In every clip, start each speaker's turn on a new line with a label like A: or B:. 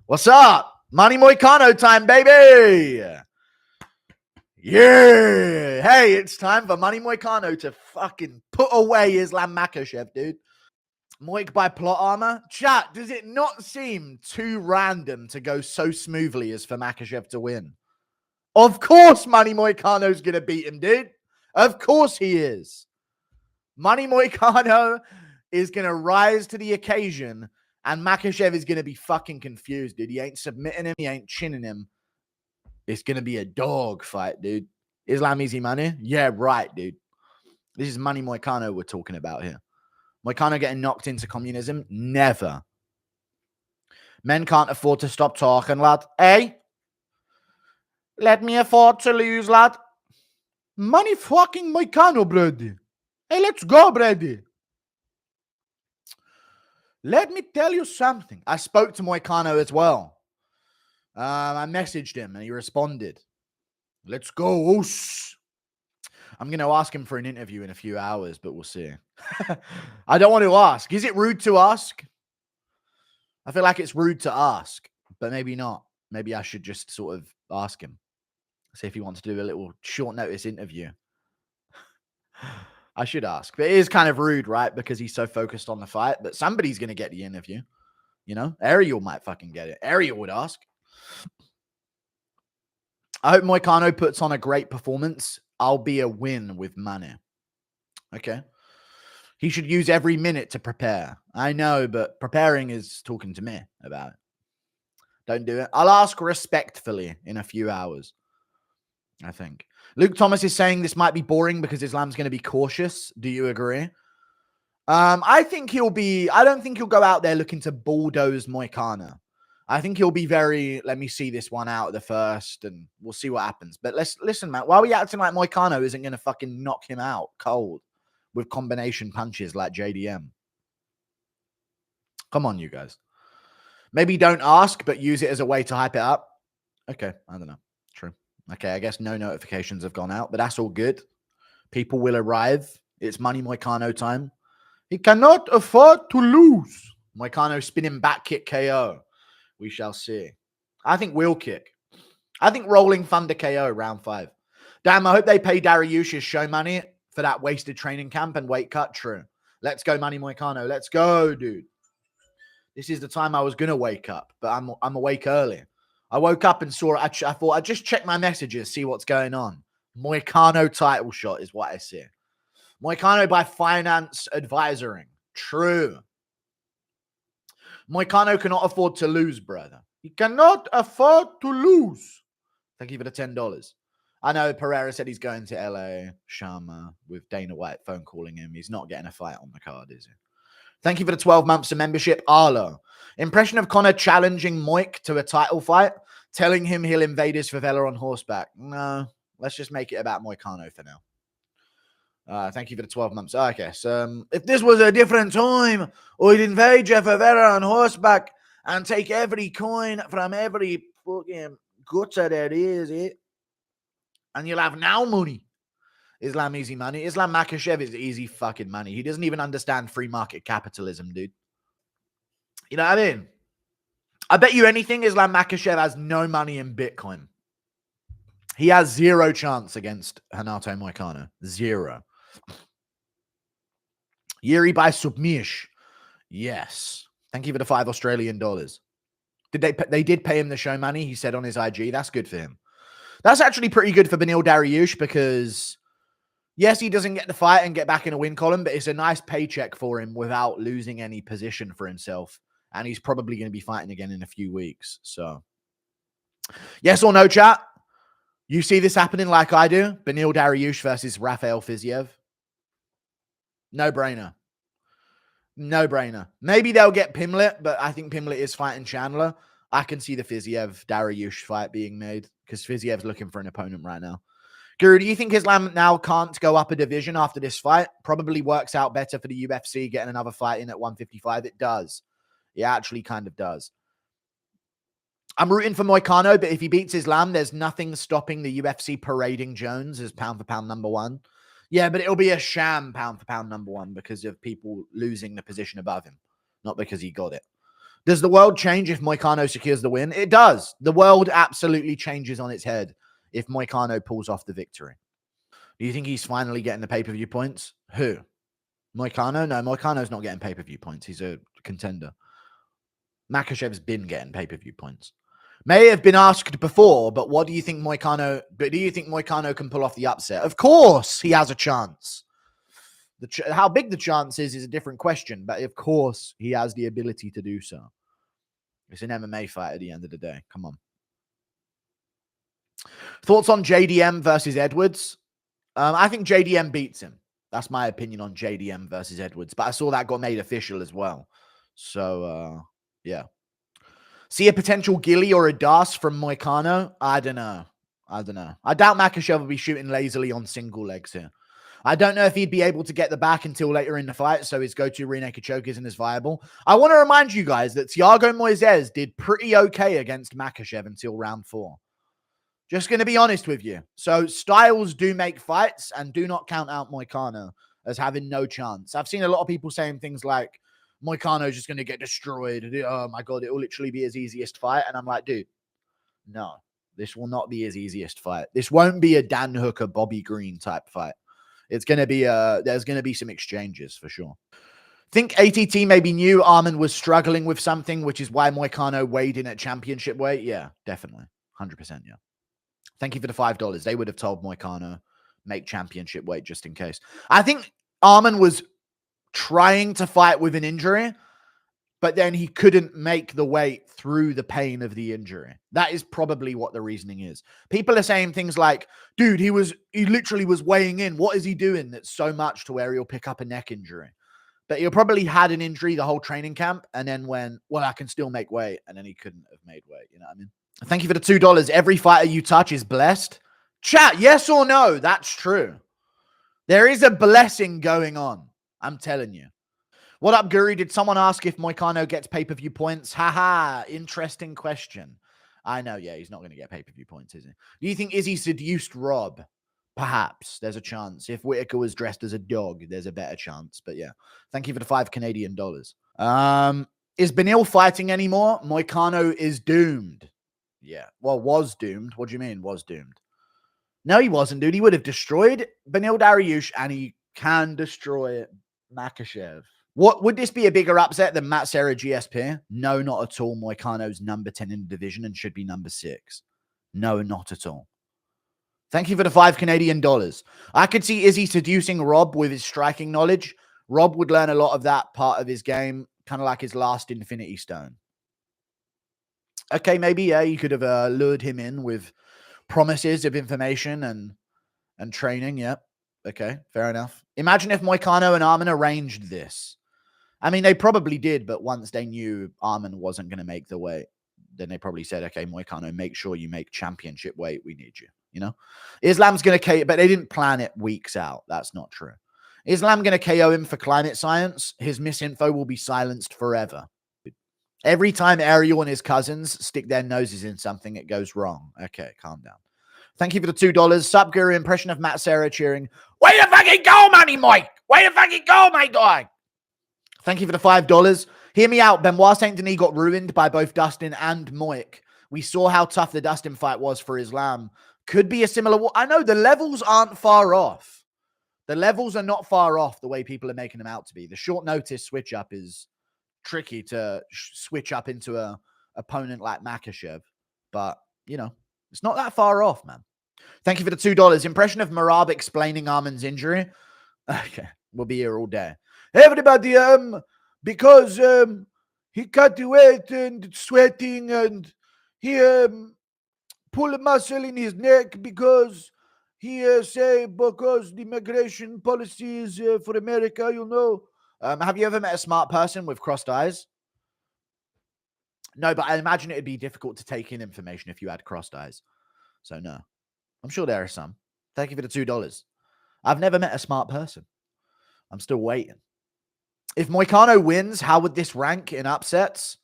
A: What's up? Money Moicano time, baby. Yeah. Hey, it's time for Money Moicano to fucking put away Islam Makhachev, dude. Moik by plot armor. Chat, does it not seem too random to go so smoothly as for Makhachev to win? Of course Money Moicano's going to beat him, dude. Of course he is. Money Moicano is going to rise to the occasion, and Makhachev is going to be fucking confused, dude. He ain't submitting him. He ain't chinning him. It's going to be a dog fight, dude. Islam easy money? Yeah, right, dude. This is Money Moicano we're talking about here. Moicano getting knocked into communism? Never. Men can't afford to stop talking, lad. Hey? Let me afford to lose, lad. Money fucking Moicano, brady. Hey, let's go, brady. Let me tell you something. I spoke to Moicano as well. I messaged him and he responded. Let's go. Oos. I'm going to ask him for an interview in a few hours, but we'll see. I don't want to ask. Is it rude to ask? I feel like it's rude to ask, but maybe not. Maybe I should just sort of ask him. See if he wants to do a little short notice interview. I should ask. But it is kind of rude, right? Because he's so focused on the fight. But somebody's going to get the interview. You know? Ariel might fucking get it. Ariel would ask. I hope Moicano puts on a great performance. I'll be a win with money. Okay. He should use every minute to prepare. I know, but preparing is talking to me about it. Don't do it. I'll ask respectfully in a few hours, I think. Luke Thomas is saying this might be boring because Islam's going to be cautious. Do you agree? I think he'll be... I don't think he'll go out there looking to bulldoze Moicano. I think he'll be very, let me see this one out at the first, and we'll see what happens. But listen, man, why are we acting like Moicano isn't going to fucking knock him out cold with combination punches like JDM? Come on, you guys. Maybe don't ask, but use it as a way to hype it up. Okay, I don't know. True. Okay, I guess no notifications have gone out, but that's all good. People will arrive. It's Money Moicano time. He cannot afford to lose. Moicano spinning back kick KO. We shall see. I think wheel kick. I think rolling thunder KO round 5. Damn, I hope they pay Dariush's show money for that wasted training camp and weight cut. True. Let's go, Money Moicano. Let's go, dude. This is the time I was going to wake up, but I'm awake early. I woke up and saw it. I thought I'd just check my messages, see what's going on. Moicano title shot is what I see. Moicano by finance advisoring. True. Moicano cannot afford to lose, brother. He cannot afford to lose. Thank you for the $10. I know Pereira said he's going to LA. Sharma with Dana White phone calling him. He's not getting a fight on the card, is he? Thank you for the 12 months of membership. Arlo. Impression of Conor challenging Moik to a title fight, telling him he'll invade his favela on horseback. No, let's just make it about Moicano for now. Thank you for the 12 months. Okay, so if this was a different time, I'd invade your favela on horseback and take every coin from every fucking gutter there is, and you'll have now money. Islam easy money. Islam Makhachev is easy fucking money. He doesn't even understand free market capitalism, dude. You know what I mean? I bet you anything Islam Makhachev has no money in Bitcoin. He has zero chance against Renato Moicano. Zero. Yuri by Submish. Yes. Thank you for the $5 Australian. They did pay him the show money, he said on his IG. That's good for him. That's actually pretty good for Benil Dariush because... yes, he doesn't get the fight and get back in a win column, but it's a nice paycheck for him without losing any position for himself. And he's probably going to be fighting again in a few weeks. So, yes or no, chat? You see this happening like I do? Benil Dariush versus Rafael Fiziev? No-brainer. No-brainer. Maybe they'll get Pimlet, but I think Pimlet is fighting Chandler. I can see the Fiziev-Dariush fight being made because Fiziev's looking for an opponent right now. Guru, do you think Islam now can't go up a division after this fight? Probably works out better for the UFC getting another fight in at 155. It does. It actually kind of does. I'm rooting for Moicano, but if he beats Islam, there's nothing stopping the UFC parading Jones as pound-for-pound number 1. Yeah, but it'll be a sham pound-for-pound number 1 because of people losing the position above him, not because he got it. Does the world change if Moicano secures the win? It does. The world absolutely changes on its head if Moicano pulls off the victory. Do you think he's finally getting the pay-per-view points? Who? Moicano? No, Moicano's not getting pay-per-view points. He's a contender. Makhachev's been getting pay-per-view points. May have been asked before, but what do you think Moicano... But do you think Moicano can pull off the upset? Of course he has a chance. How big the chance is a different question, but of course he has the ability to do so. It's an MMA fight at the end of the day. Come on. Thoughts on JDM versus Edwards? I think JDM beats him. That's my opinion on JDM versus Edwards. But I saw that got made official as well. So, yeah. See a potential Gilly or a Das from Moicano? I don't know. I doubt Makhachev will be shooting lazily on single legs here. I don't know if he'd be able to get the back until later in the fight, so his go-to rear naked choke isn't as viable. I want to remind you guys that Thiago Moises did pretty okay against Makhachev until round 4. Just going to be honest with you. So styles do make fights, and do not count out Moicano as having no chance. I've seen a lot of people saying things like, Moicano's just going to get destroyed. Oh my God, it will literally be his easiest fight. And I'm like, dude, no, this will not be his easiest fight. This won't be a Dan Hooker, Bobby Green type fight. It's going to be, there's going to be some exchanges for sure. Think ATT maybe knew Arman was struggling with something, which is why Moicano weighed in at championship weight. Yeah, definitely. 100%. Yeah. Thank you for the $5. They would have told Moicano make championship weight just in case. I think Arman was trying to fight with an injury, but then he couldn't make the weight through the pain of the injury. That is probably what the reasoning is. People are saying things like, dude, he literally was weighing in. What is he doing that's so much to where he'll pick up a neck injury? But he probably had an injury the whole training camp and then went, well, I can still make weight. And then he couldn't have made weight. You know what I mean? Thank you for the $2. Every fighter you touch is blessed. Chat, yes or no? That's true. There is a blessing going on. I'm telling you. What up, Guru? Did someone ask if Moicano gets pay-per-view points? Haha, interesting question. I know, yeah, he's not going to get pay-per-view points, is he? Do you think Izzy seduced Rob? Perhaps. There's a chance. If Whitaker was dressed as a dog, there's a better chance. But yeah, thank you for the $5 Canadian. Is Benil fighting anymore? Moicano is doomed. Yeah, well, was doomed. What do you mean, was doomed? No, he wasn't, dude. He would have destroyed Benil Dariush, and he can destroy Makhachev. What would this be a bigger upset than Matt Serra GSP? No, not at all. Moicano's number 10 in the division and should be number 6. No, not at all. Thank you for the $5 Canadian. I could see Izzy seducing Rob with his striking knowledge. Rob would learn a lot of that part of his game, kind of like his last Infinity Stone. Okay, maybe, yeah, you could have lured him in with promises of information and training. Yeah. Okay, fair enough. Imagine if Moicano and Arman arranged this. I mean, they probably did, but once they knew Arman wasn't going to make the weight, then they probably said, okay, Moicano, make sure you make championship weight. We need you, you know? Islam's going to KO, but they didn't plan it weeks out. That's not true. Islam going to KO him for climate science. His misinfo will be silenced forever. Every time Ariel and his cousins stick their noses in something, it goes wrong. Okay, calm down. Thank you for the $2. Sup, Guru, impression of Matt Serra cheering, way to fucking go, money, Mike! Way to fucking go, my dog! Thank you for the $5. Hear me out. Benoit Saint Denis got ruined by both Dustin and Moik. We saw how tough the Dustin fight was for Islam. Could be a similar... I know the levels aren't far off. The levels are not far off the way people are making them out to be. The short notice switch up is tricky to switch up into a opponent like Makhachev. But, you know, it's not that far off, man. Thank you for the $2. Impression of Marab explaining Arman's injury. Okay, we'll be here all day. Everybody, because he cut the weight and sweating, and he pulled a muscle in his neck because he say because the immigration policies for America, you know. Have you ever met a smart person with crossed eyes? No, but I imagine it'd be difficult to take in information if you had crossed eyes. So no, I'm sure there are some. Thank you for the $2. I've never met a smart person. I'm still waiting. If Moicano wins, how would this rank in upsets?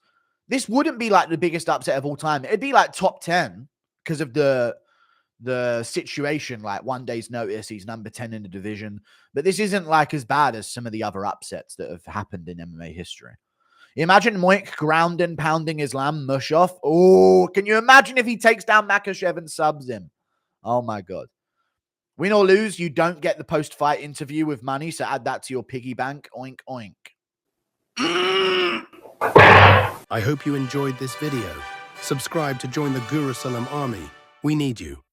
A: This wouldn't be like the biggest upset of all time. It'd be like top 10 because of the situation, like 1 day's notice. He's number 10 in the division. But this isn't like as bad as some of the other upsets that have happened in MMA history. Imagine Moik ground and pounding Islam, mush off. Oh, can you imagine if he takes down Makhachev and subs him? Oh my God. Win or lose, you don't get the post-fight interview with money, so add that to your piggy bank. Oink, oink.
B: I hope you enjoyed this video. Subscribe to join the Guru army. We need you.